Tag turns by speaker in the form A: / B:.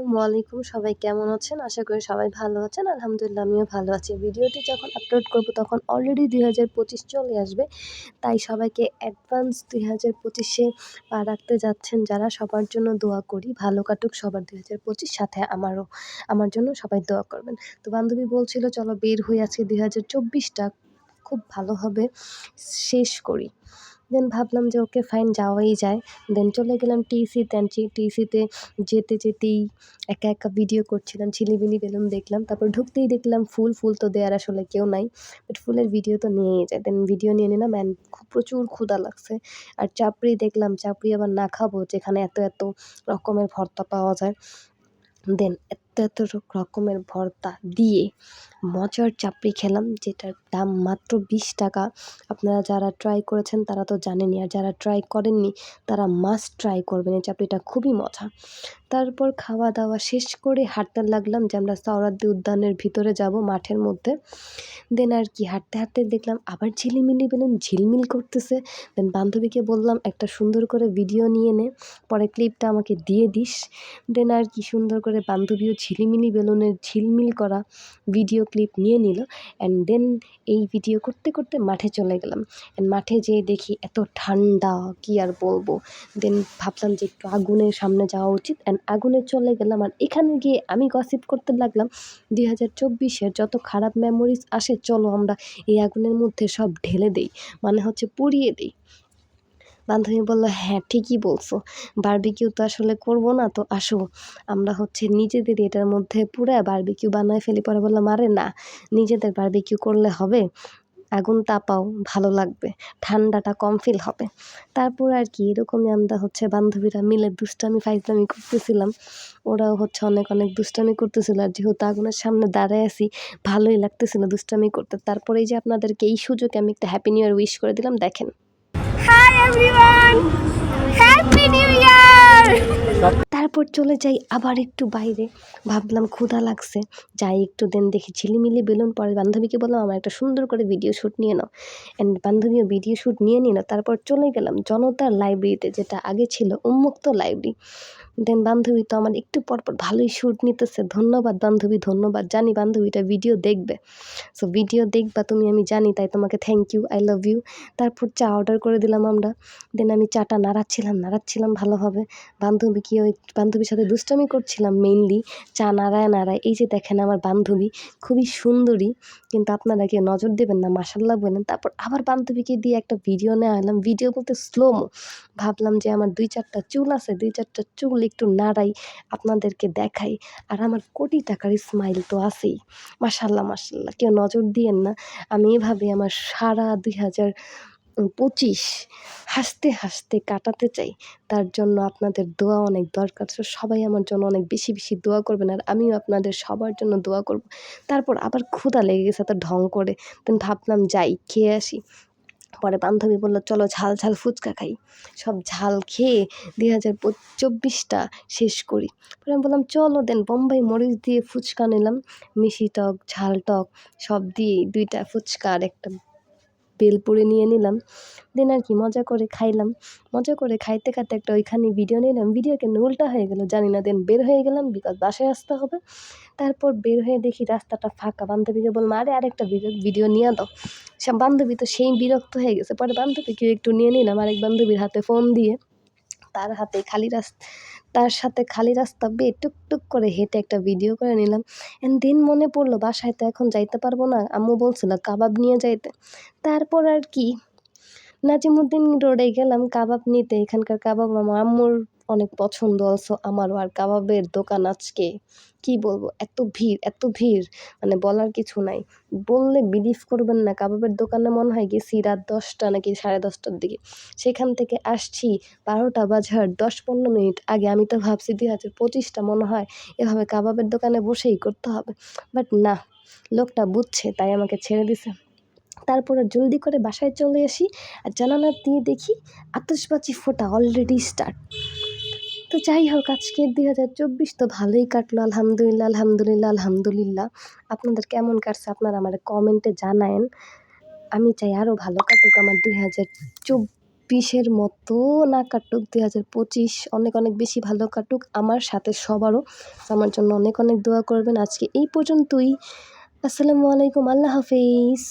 A: আসসালামু আলাইকুম। সবাই কেমন আছেন? আশা করি সবাই ভালো আছেন। আলহামদুলিল্লাহ আমিও ভালো আছি। ভিডিওটি যখন আপলোড করব তখন অলরেডি ২০২৫ চলে আসবে। তাই সবাইকে অ্যাডভান্স ২০২৫ এ পা রাখতে যাচ্ছেন যারা সবার জন্য দোয়া করি। ভালো কাটুক সবার ২০২৫ সাথে আমারও। আমার জন্য সবাই দোয়া করবেন। তো বান্ধবী বলছিল চলো বের হই আজকে ২০২৪ টা খুব ভালোভাবে শেষ করি। দেন ভাবলাম যে ওকে ফাইন যাওয়াই যায়। দেন চলে গেলাম টিসিতে। টিসিতে যেতেই একা ভিডিও করছিলাম। ঝিলিমিলি বেলুন দেখলাম। তারপর ঢুকতেই দেখলাম ফুল তো দেওয়ার আসলে কেউ নাই। বাট ফুলের ভিডিও তো নিয়েই যায়। দেন ভিডিও নিয়ে নিলাম অ্যান্ড প্রচুর ক্ষুধা লাগছে। আর চাপড়ি দেখলাম, চাপড়ি আবার না খাবো যেখানে এত রকমের ভর্তা পাওয়া যায়। দেন এত রকমের ভর্তা দিয়ে মজার চাপড়ি খেলাম যেটার দাম মাত্র ২০ টাকা। আপনারা যারা ট্রাই করেছেন তারা তো জানেনই, আর যারা ট্রাই করেননি তারা মাস্ট ট্রাই করবেন। এই চাপড়িটা খুবই মজা। তারপর খাওয়া দাওয়া শেষ করে হাঁটতে লাগলাম যে আমরা সোহরাওয়ার্দী উদ্যানের ভিতরে যাব মাঠের মধ্যে। দেন আর কি হাঁটতে দেখলাম আবার ঝিলিমিলি বেলুন ঝিলমিল করতেছে। দেন বান্ধবীকে বললাম একটা সুন্দর করে ভিডিও নিয়ে নে, পরে ক্লিপটা আমাকে দিয়ে দিস। দেন আর কি সুন্দর করে বান্ধবীও ঝিলিমিলি বেলুনের ঝিলমিল করা ভিডিও ক্লিপ নিয়ে নিল। অ্যান্ড দেন এই ভিডিও করতে মাঠে চলে গেলাম। অ্যান্ড মাঠে যেয়ে দেখি এত ঠান্ডা কি আর বলবো। দেন ভাবলাম যে একটু আগুনের সামনে যাওয়া উচিত, অ্যান্ড আগুনে চলে গেলাম। আর এখানে গিয়ে আমি গসিপ করতে লাগলাম ২০২৪-এর যত খারাপ মেমোরিজ আসে চলো আমরা এই আগুনের মধ্যে সব ঢেলে দেই, মানে হচ্ছে পুড়িয়ে দিই। বান্ধবী বলল হ্যাঁ ঠিকই বলছো, বারবিকিউ তো আসলে করবো না, তো আসো আমরা হচ্ছে নিজেদের এটার মধ্যে পুরা বারবিকিউ বানায় ফেলি। পরে বললাম আরে না, নিজেদের বারবিকিউ করলে হবে, আগুন তাপাও ভালো লাগবে, ঠান্ডাটা কম ফিল হবে। তারপর আর কি এরকমই আমরা হচ্ছে বান্ধবীরা মিলে দুষ্টামি ফাইজলামি করতেছিলাম। ওরাও হচ্ছে অনেক দুষ্টামি করতেছিল। আর যেহেতু আগুনের সামনে দাঁড়ায় আছি ভালোই লাগতেছিল দুষ্টামি করতে। তারপরে এই যে আপনাদেরকে এই সুযোগে আমি একটা হ্যাপি নিউ ইয়ার উইশ করে দিলাম, দেখেন।
B: Hi everyone! Happy New Year!
A: তারপর চলে যাই আবার একটু বাইরে। ভাবলাম ক্ষুধা লাগছে, যাই একটু। দেন দেখি ঝিলিমিলি বেলুন। পরে বান্ধবীকে বললাম আমার একটা সুন্দর করে ভিডিও শ্যুট নিয়ে নাও। অ্যান্ড বান্ধবীও ভিডিও শ্যুট নিয়ে নিল। তারপর চলে গেলাম জনতার লাইব্রেরিতে, যেটা আগে ছিল উন্মুক্ত লাইব্রেরি। দেন বান্ধবী তো আমার একটু পরপর ভালোই শ্যুট নিতেছে। ধন্যবাদ বান্ধবী, ধন্যবাদ। জানি বান্ধবীটা ভিডিও দেখবে, সো ভিডিও দেখবা তুমি আমি জানি, তাই তোমাকে thank you, I love you. তারপর চা অর্ডার করে দিলাম আমরা। দেন আমি চাটা নাড়াচ্ছিলাম ভালোভাবে। বান্ধবীর সাথে দুষ্টামি করছিলাম মেইনলি, চা নাড়ায়। এই যে দেখেন আমার বান্ধবী খুবই সুন্দরী, কিন্তু আপনারা কেউ নজর দেবেন না, মাশাআল্লাহ বলেন। তারপর আবার বান্ধবীকে দিয়ে একটা ভিডিও নেওয়া হলাম, ভিডিও বলতে স্লোমো। ভাবলাম যে আমার ২-৪টা চুল আছে, ২-৪টা চুল একটু নাড়াই, আপনাদেরকে দেখাই। আর আমার কোটি টাকার স্মাইল তো আছেই, মাশাআল্লাহ কেউ নজর দিয়েন না। আমি এভাবে আমার সারা ২০২৫ হাসতে কাটাতে চাই। তার জন্য আপনাদের দোয়া অনেক দরকার। সো সবাই আমার জন্য অনেক বেশি দোয়া করবেন, আর আমিও আপনাদের সবার জন্য দোয়া করব। তারপর আবার ক্ষুধা লেগে গেছে এত ঢং করে। দেন ভাবলাম যাই খেয়ে আসি। পরে বান্ধবী বলল চলো ঝাল ফুচকা খাই। সব ঝাল খেয়ে ২০২৪টা শেষ করি। পরে আমি বললাম চলো। দেন বোম্বাই মরিচ দিয়ে ফুচকা নিলাম, মিষ্টি টক ঝাল টক সব দিয়ে ২টা ফুচকা আর একটা বেলপুরি নিয়ে নিলাম। দেন আর কি মজা করে খাইলাম। মজা করে খাইতে একটা ওইখানে ভিডিও নিলাম। ভিডিও কেন উল্টা হয়ে গেল জানি না। দেন বের হয়ে গেলাম, বিকজ বাসায় আসতে হবে। তারপর বের হয়ে দেখি রাস্তাটা ফাঁকা। বান্ধবীকে বললাম আরে আরেকটা ভিডিও নিয়ে দাও। বান্ধবী তো সেই বিরক্ত হয়ে গেছে। পরে বান্ধবীকেও একটু নিয়ে নিলাম আরেক বান্ধবীর হাতে ফোন দিয়ে। তার সাথে খালি রাস্তা বেয়ে টুকটুক করে হেঁটে একটা ভিডিও করে নিলাম। অ্যান্ড দেন মনে পড়লো বাসায় তো এখন যাইতে পারবো না, আম্মু বলছিল কাবাব নিয়ে যাইতে। তারপর আর কি নাজিমুদ্দিন রোডে গেলাম কাবাব নিতে। এখানকার কাবাব আমার আম্মুর অনেক পছন্দ, অলসো আমারও। আর কাবাবের দোকান আজকে কি বলবো, এত ভিড় মানে বলার কিছু নাই। বললে বিলিভ করবেন না, কাবাবের দোকানে মনে হয় গেছি রাত 10টা নাকি 10:30টার দিকে। সেখান থেকে আসছি 12টা বাজার 10-15 মিনিট আগে। আমি তো ভাবছি ২০২৫টা মনে হয় এভাবে কাবাবের দোকানে বসেই করতে হবে, বাট না, লোকটা বুঝছে তাই আমাকে ছেড়ে দিছে। তারপর জলদি করে বাসায় চলে আসি, আর জানালা দিয়ে দেখি আতশবাজি ফোটা অলরেডি স্টার্ট। তো যাই হোক আজকে ২০২৪ তো ভালোই কাটলো, আলহামদুলিল্লাহ। আপনাদের কেমন কাটছে আপনারা আমার কমেন্টে জানায়েন। আমি চাই আরও ভালো কাটুক আমার ২০২৪। 20-এর মতো না কাটুক, 2025 অনেক অনেক বেশি ভালো কাটুক আমার সাথে সবারও। আমার জন্য অনেক অনেক দোয়া করবেন। আজকে এই পর্যন্তই। আসসালামু আলাইকুম, আল্লাহ হাফেজ।